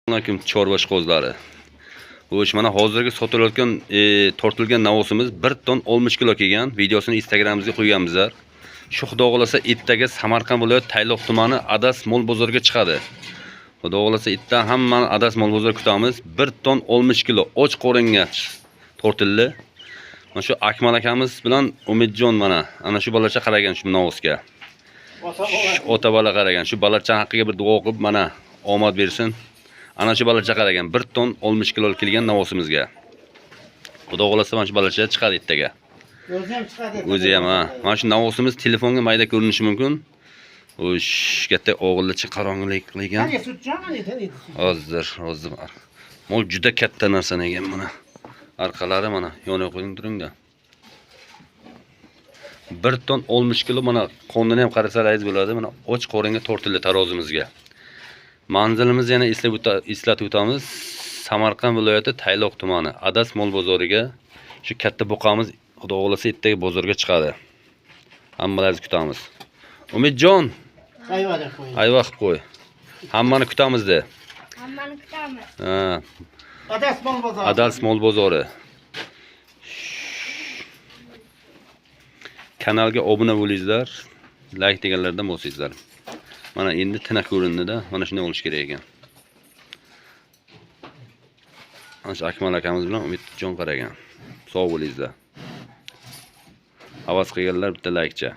Assalomu chorva ishqozlari. Xo'sh, mana hozirgi sotilayotgan tortilgan navosimiz 1 ton 60 kilo kelgan. Videosini Instagramimizga qo'yganmizlar. Shu xudo xolasa ertaga Samarqand viloyat Tayloq tumani Adas mol bozoriga chiqadi. Xudo xolasa ertaga hammani Adas mol bozoriga kutamiz. 1 ton 60 kilo och qo'ringa tortildi. Mana shu Akmal akamiz bilan Umidjon mana ana shu bolacha qaragan shu navosga. Ota bola qaragan. Shu bolacha haqqiga bir duo qilib mana omad bersin. Ana shu balacha qaragan 1 ton 60 kilo kelgan navosimizga. Xudo xolasa mana shu balacha chiqadi ertaga. O'zi ham chiqadi. O'zi ham ha. Mana shu navosimiz telefonga mayda ko'rinishi mumkin. O'sh, katta o'g'ilcha qorong'ilik qilgan. Qani sutjon qani tani. Hozir. Mol juda katta narsa ekan mana. Arqalari mana yonib qo'ying turingda. 1 ton 60 kilo mana qonini ham qarasangiz bo'ladi. Mana och qo'ringa tortildi tarozimizga. Manzilimiz yana eslatib o'tamiz. Samarqand viloyati Tayloq tumani Adas mol bozoriga shu katta buqamiz xudo xolasa ertaga bozorga chiqadi. Hammalaringizni kutamiz. Umidjon, Ayvada qo'y. ayva qilib qo'y. Hammani kutamiz-da. Hammani kutamiz. Ha, Adas mol bozori. Adas mol bozori. Kanalga obuna bo'lingizlar, like deganlardan bo'lsangizlar. Mana endi tina ko'rindi-da, mana shunday bo'lish kerak ekan. Ana shu Akmal akamiz bilan Umidjon qaragan. Sog' bo'lingizlar. Havas qilganlar bitta like cha.